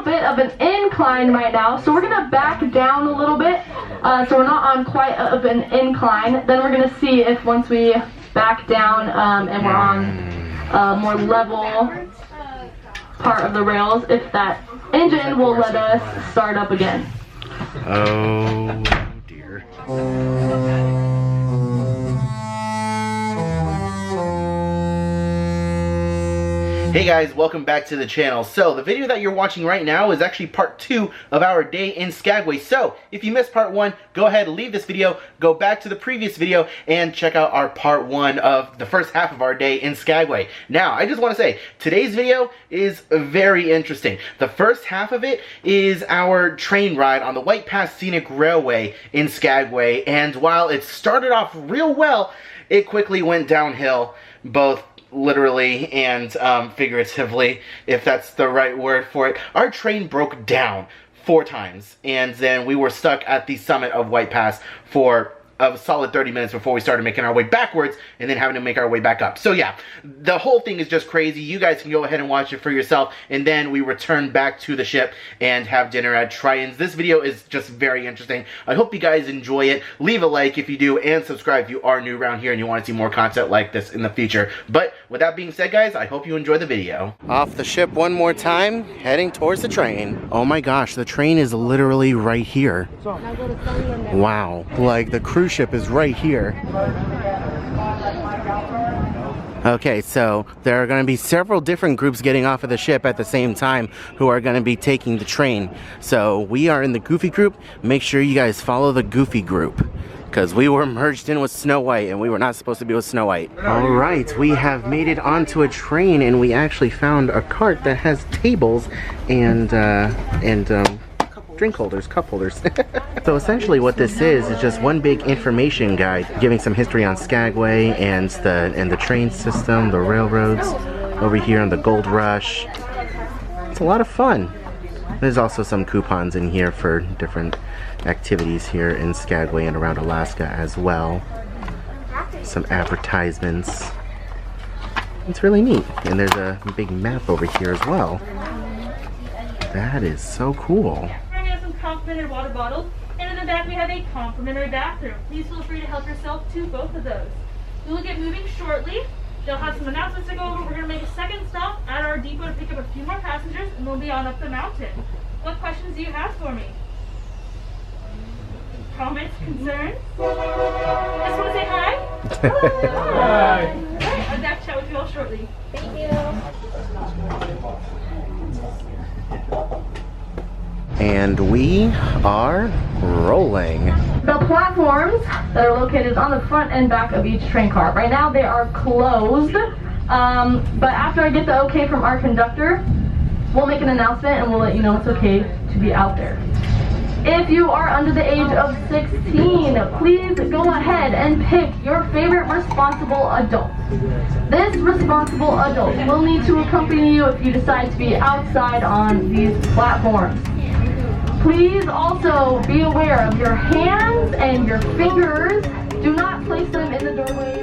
bit of an incline right now, so we're gonna back down a little bit, so we're not on quite of an incline. Then we're gonna see if once we back down and we're on a more level part of the rails, if that engine will let us start up again. Oh dear. Hey guys, welcome back to the channel. So the video that you're watching right now is actually part 2 of our day in Skagway. So if you missed part 1, go ahead, leave this video, go back to the previous video, and check out our part 1 of the first half of our day in Skagway. Now, I just want to say, today's video is very interesting. The first half of it is our train ride on the White Pass Scenic Railway in Skagway, and while it started off real well, it quickly went downhill, both literally and figuratively, if that's the right word for it. Our train broke down 4 times, and then we were stuck at the summit of White Pass for a solid 30 minutes before we started making our way backwards and then having to make our way back up. So yeah, the whole thing is just crazy. You guys can go ahead and watch it for yourself, and then we return back to the ship and have dinner at Tritons. This video is just very interesting. I hope you guys enjoy it. Leave a like if you do, and subscribe if you are new around here and you want to see more content like this in the future. But with that being said, guys, I hope you enjoy the video. Off the ship one more time, heading towards the train. Oh my gosh, the train is literally right here. Wow, like the cruise ship is right here. Okay, so there are going to be several different groups getting off of the ship at the same time who are going to be taking the train. So we are in the Goofy group. Make sure you guys follow the Goofy group, because we were merged in with Snow White and we were not supposed to be with Snow White. Alright, we have made it onto a train, and we actually found a cart that has tables and drink holders, cup holders. So essentially what this is just one big information guide giving some history on Skagway and the train system, the railroads over here on the Gold Rush. It's a lot of fun. There's also some coupons in here for different activities here in Skagway and around Alaska as well. Some advertisements. It's really neat. And there's a big map over here as well. That is so cool. Complimentary water bottles, and in the back we have a complimentary bathroom. Please feel free to help yourself to both of those. We will get moving shortly. They'll have some announcements to go over. We're going to make a second stop at our depot to pick up a few more passengers, and we'll be on up the mountain. What questions do you have for me? Comments, concerns? Just want to say hi? Hi. Alright, I'll back chat with you all shortly. Thank you. And we are rolling. The platforms that are located on the front and back of each train car. Right now they are closed, but after I get the okay from our conductor, we'll make an announcement and we'll let you know it's okay to be out there. If you are under the age of 16, please go ahead and pick your favorite responsible adult. This responsible adult will need to accompany you if you decide to be outside on these platforms. Please also be aware of your hands and your fingers. Do not place them in the doorways.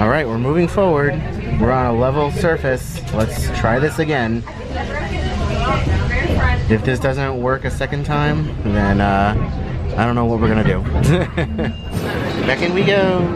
All right, we're moving forward. We're on a level surface. Let's try this again. If this doesn't work a second time, then I don't know what we're gonna do. Back in we go.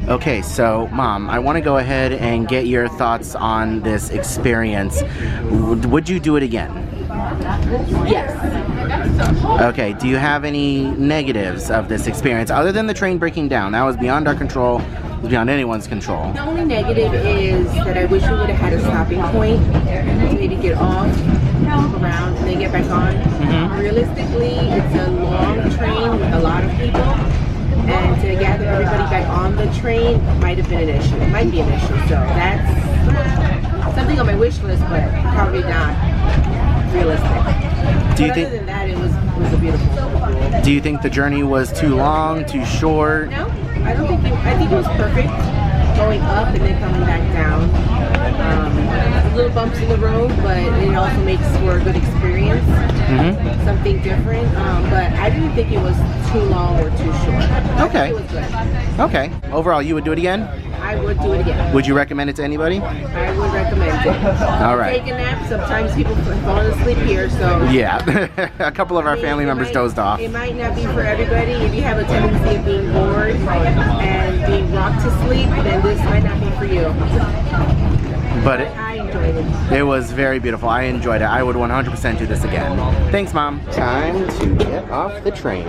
Okay, so Mom, I want to go ahead and get your thoughts on this experience. Would you do it again? Yes. Okay, do you have any negatives of this experience other than the train breaking down? That was beyond our control. It was beyond anyone's control. The only negative is that I wish we would have had a stopping point to maybe get off, walk around, and then get back on. Realistically, it's a long train with a lot of people, and to gather everybody back on the train might have been an issue. It might be an issue, so that's something on my wish list, but probably not realistic. Do you but think? Other than that, it was a beautiful. Do you think the journey was too long, too short? No, I don't think. I think it was perfect, going up and then coming back down. Little bumps in the road, but it also makes for a good experience. Something different. But I didn't think it was too long or too short. Okay. It was good. Okay. Overall, you would do it again? I would do it again. Would you recommend it to anybody? I would recommend it. All right. Take a nap. Sometimes people fall asleep here, so. Yeah. A couple of our family members dozed off. It might not be for everybody. If you have a tendency of being bored and being rocked to sleep, then this might not be for you. But I enjoyed it. it was very beautiful. I enjoyed it. I would 100% do this again. Thanks, Mom. Time to get off the train.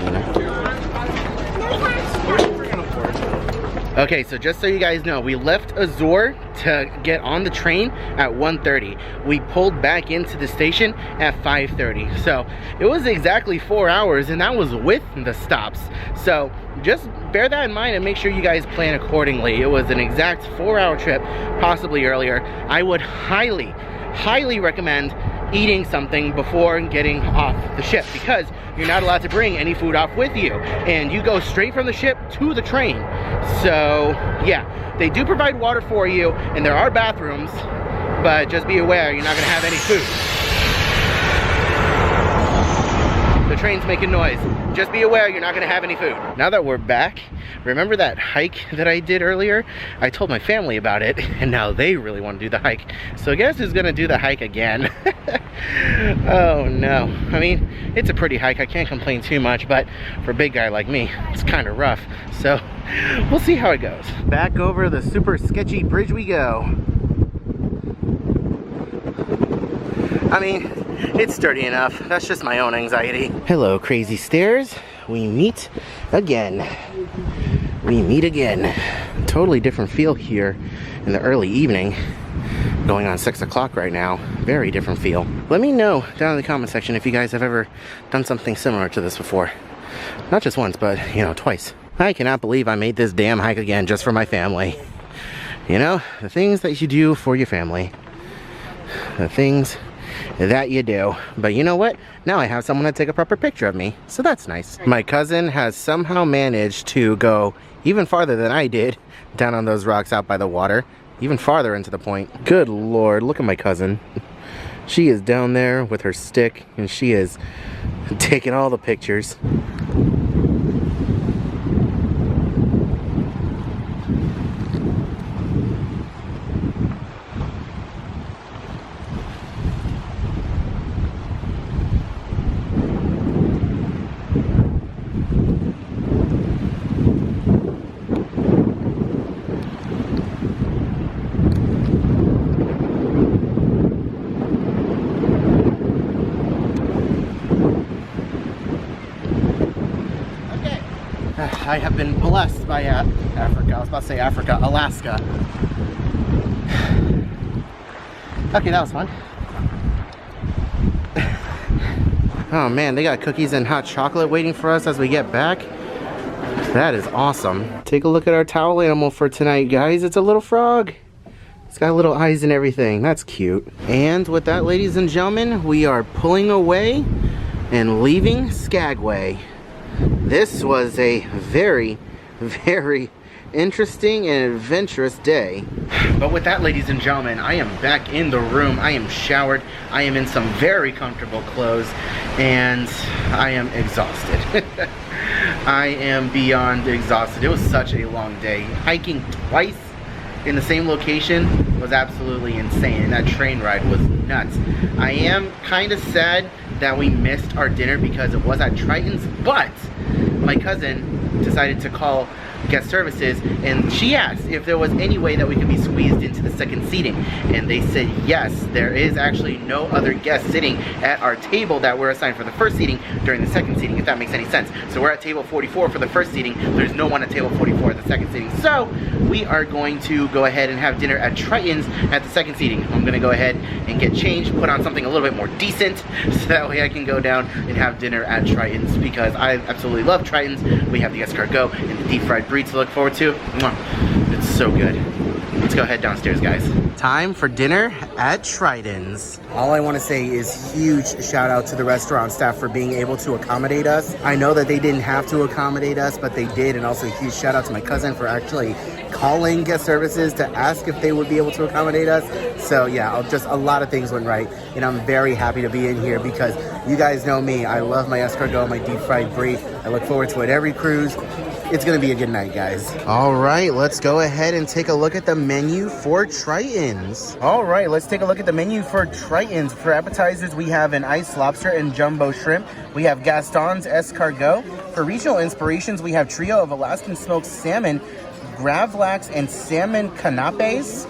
Okay, so just so you guys know, we left Azure to get on the train at 1:30. We pulled back into the station at 5:30. So it was exactly 4 hours, and that was with the stops. So just bear that in mind and make sure you guys plan accordingly. It was an exact 4-hour trip, possibly earlier. I would highly recommend eating something before getting off the ship, because you're not allowed to bring any food off with you, and you go straight from the ship to the train. So yeah, they do provide water for you and there are bathrooms, but just be aware you're not gonna have any food. The train's making noise. Just be aware you're not gonna have any food. Now that we're back, remember that hike that I did earlier? I told my family about it, and now they really want to do the hike. So guess who's gonna do the hike again? Oh no. I mean, it's a pretty hike. I can't complain too much, but for a big guy like me, it's kind of rough. So We'll see how it goes. Back over the super sketchy bridge we go. I mean, it's sturdy enough. That's just my own anxiety. Hello, crazy stairs. We meet again. We meet again. Totally different feel here in the early evening. Going on 6 o'clock right now. Very different feel. Let me know down in the comment section if you guys have ever done something similar to this before. Not just once, but, you know, twice. I cannot believe I made this damn hike again just for my family. You know, the things that you do for your family. The things that you do. But you know what? Now I have someone to take a proper picture of me. So that's nice. My cousin has somehow managed to go even farther than I did down on those rocks out by the water. Even farther into the point. Good Lord, look at my cousin. She is down there with her stick and she is taking all the pictures. I have been blessed by Africa. I was about to say Africa, Alaska. Okay, that was fun. Oh man, they got cookies and hot chocolate waiting for us as we get back. That is awesome. Take a look at our towel animal for tonight, guys. It's a little frog. It's got little eyes and everything. That's cute. And with that, ladies and gentlemen, we are pulling away and leaving Skagway. This was a very, very interesting and adventurous day. But with that, ladies and gentlemen, I am back in the room. I am showered. I am in some very comfortable clothes, and I am exhausted. I am beyond exhausted. It was such a long day. Hiking twice in the same location was absolutely insane, and that train ride was nuts. I am kind of sad that we missed our dinner because it was at Tritons, but my cousin decided to call guest services and she asked if there was any way that we could be squeezed into the second seating, and they said yes. There is actually no other guest sitting at our table that we're assigned for the first seating during the second seating, if that makes any sense. So we're at table 44 for the first seating. There's no one at table 44 at the second seating. So we are going to go ahead and have dinner at Tritons at the second seating. I'm gonna go ahead and get changed, put on something a little bit more decent, so that way I can go down and have dinner at Tritons, because I absolutely love Tritons. We have the escargot and the deep fried brie to look forward to. It's so good. Let's go head downstairs, guys. Time for dinner at Tritons. All I want to say is huge shout out to the restaurant staff for being able to accommodate us. I know that they didn't have to accommodate us, but they did. And also a huge shout out to my cousin for actually calling guest services to ask if they would be able to accommodate us. So yeah, just a lot of things went right, and I'm very happy to be in here because you guys know me. I love my escargot, my deep fried brie. I look forward to it every cruise. It's gonna be a good night, guys. All right, let's go ahead and take a look at the menu for Tritons. All right, let's take a look at the menu for Tritons. For appetizers, we have an iced lobster and jumbo shrimp. We have Gaston's escargot. For regional inspirations, we have trio of Alaskan smoked salmon, gravlax, and salmon canapes.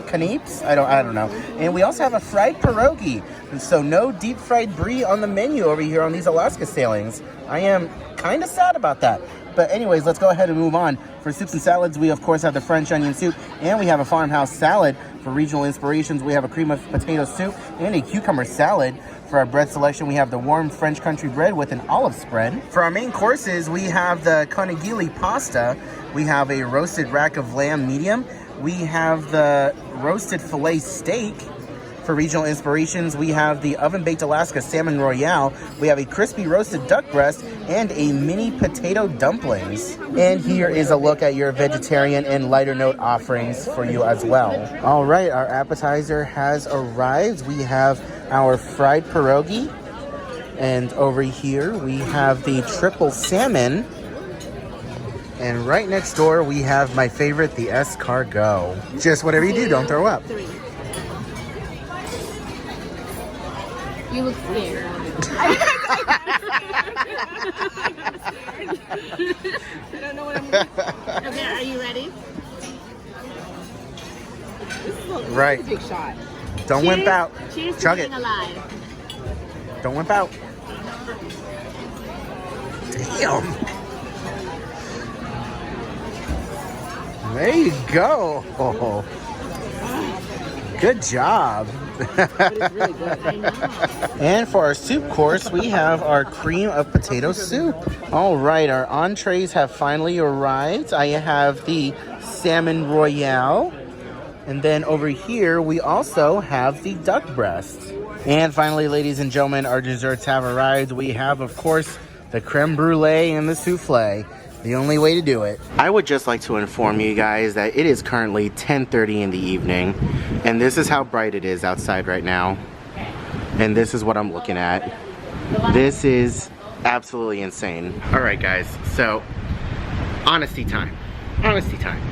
I don't know. And we also have a fried pierogi. So no deep fried brie on the menu over here on these Alaska sailings. I am kind of sad about that. But anyways, let's go ahead and move on. For soups and salads, we of course have the French onion soup, and we have a farmhouse salad. For regional inspirations, we have a cream of potato soup and a cucumber salad. For our bread selection, we have the warm French country bread with an olive spread. For our main courses, we have the conigili pasta. We have a roasted rack of lamb medium. We have the roasted filet steak. For regional inspirations, we have the oven-baked Alaska salmon royale. We have a crispy roasted duck breast and a mini potato dumplings. And here is a look at your vegetarian and lighter note offerings for you as well. All right, our appetizer has arrived. We have our fried pierogi. And over here, we have the triple salmon. And right next door, we have my favorite, the escargot. Just whatever you do, don't throw up. You look scared. I don't know what I'm doing. Okay, Are you ready? Right. Big shot. Don't wimp out. Cheers Chug to it. being alive. Don't wimp out. Damn. There you go. Oh. Good job. But it's really good. I know. And for our soup course, we have our cream of potato soup. All right, our entrees have finally arrived. I have the salmon royale. And then over here, we also have the duck breast. And finally, ladies and gentlemen, our desserts have arrived. We have, of course, the creme brulee and the souffle. The only way to do it. I would just like to inform you guys that it is currently 10:30 in the evening, and this is how bright it is outside right now. And this is what I'm looking at. This is absolutely insane. All right, guys, so honesty time. Honesty time.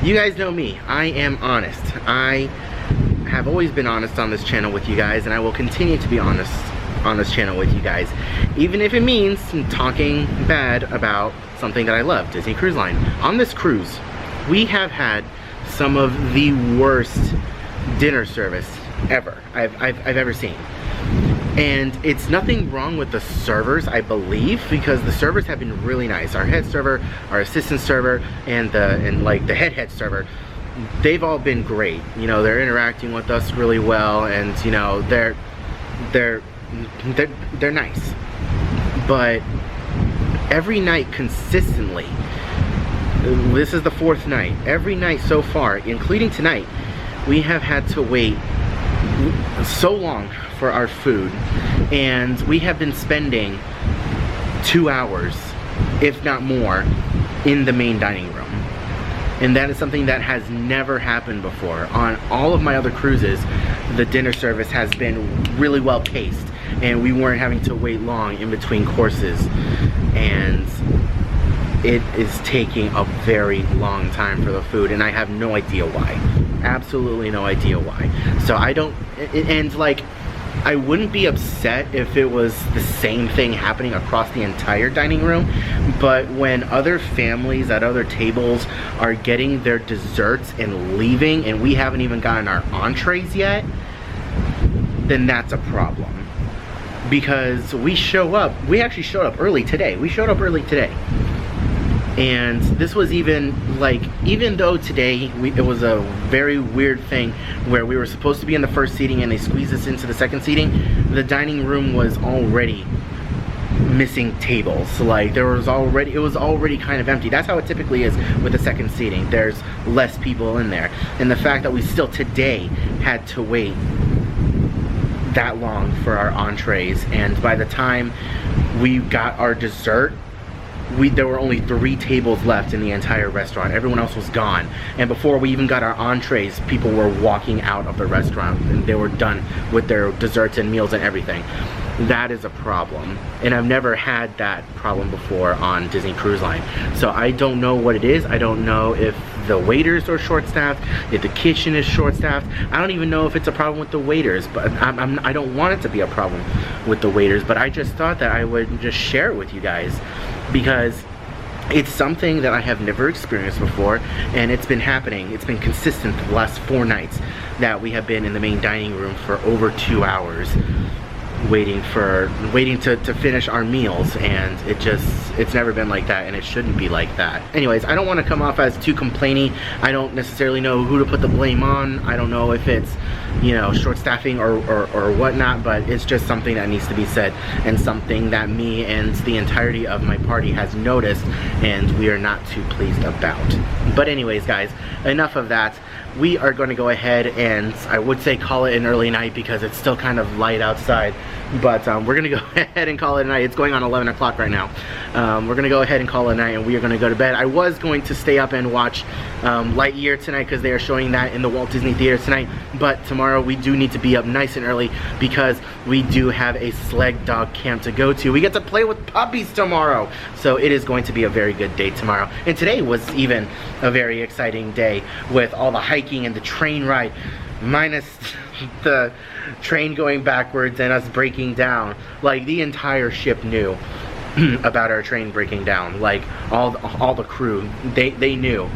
You guys know me. I am honest. I have always been honest on this channel with you guys, and I will continue to be honest on this channel with you guys, even if it means talking bad about something that I love, Disney Cruise Line. On this cruise, we have had some of the worst dinner service ever I've ever seen. And it's nothing wrong with the servers, I believe, because the servers have been really nice. Our head server, our assistant server, and like the head server, they've all been great. You know, they're interacting with us really well, and you know, they're nice. But every night consistently, this is the 4th night, every night so far, including tonight, we have had to wait so long for our food, and we have been spending 2 hours, if not more, in the main dining room. And that is something that has never happened before. On all of my other cruises, the dinner service has been really well paced, and we weren't having to wait long in between courses. And it is taking a very long time for the food, and I have no idea why. Absolutely no idea why. So I don't, and like, I wouldn't be upset if it was the same thing happening across the entire dining room, but when other families at other tables are getting their desserts and leaving, and we haven't even gotten our entrees yet, then that's a problem. Because we actually showed up early today. We showed up early today. And this was even though today it was a very weird thing where we were supposed to be in the first seating and they squeezed us into the second seating, the dining room was already missing tables. Like, it was already kind of empty. That's how it typically is with the second seating. There's less people in there. And the fact that we still today had to wait that long for our entrees, and by the time we got our dessert, there were only 3 tables left in the entire restaurant. Everyone else was gone. And before we even got our entrees, people were walking out of the restaurant and they were done with their desserts and meals and everything. That is a problem. And I've never had that problem before on Disney Cruise Line. So I don't know what it is. I don't know if the waiters are short-staffed, if the kitchen is short-staffed. I don't even know if it's a problem with the waiters, but I don't want it to be a problem with the waiters, but I just thought that I would just share it with you guys, because it's something that I have never experienced before, and it's been happening. It's been consistent for the last 4 nights that we have been in the main dining room for over 2 hours waiting to finish our meals, and it's never been like that, and it shouldn't be like that. Anyways, I don't want to come off as too complainy. I don't necessarily know who to put the blame on. I don't know if it's, you know, short staffing or whatnot, but it's just something that needs to be said, and something that me and the entirety of my party has noticed, and we are not too pleased about. But anyways, guys, enough of that. We are going to go ahead and, I would say, call it an early night because it's still kind of light outside, but we're going to go ahead and call it a night. It's going on 11 o'clock right now. We're going to go ahead and call it a night, and we are going to go to bed. I was going to stay up and watch Lightyear tonight because they are showing that in the Walt Disney Theater tonight, but tomorrow we do need to be up nice and early because we do have a sled dog camp to go to. We get to play with puppies tomorrow, so it is going to be a very good day tomorrow. And today was even a very exciting day with all the hiking and the train ride, minus the train going backwards and us breaking down. Like, the entire ship knew about our train breaking down. Like, all the crew, they knew.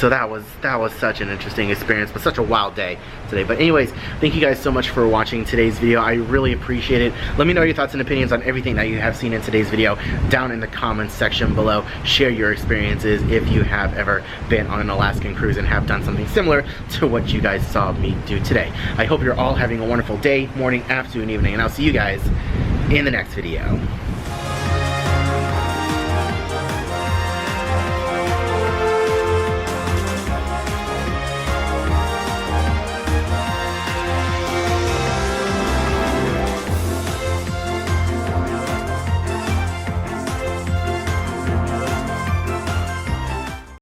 So that was such an interesting experience, but such a wild day today. But anyways, thank you guys so much for watching today's video. I really appreciate it. Let me know your thoughts and opinions on everything that you have seen in today's video down in the comments section below. Share your experiences if you have ever been on an Alaskan cruise and have done something similar to what you guys saw me do today. I hope you're all having a wonderful day, morning, afternoon, evening, and I'll see you guys in the next video.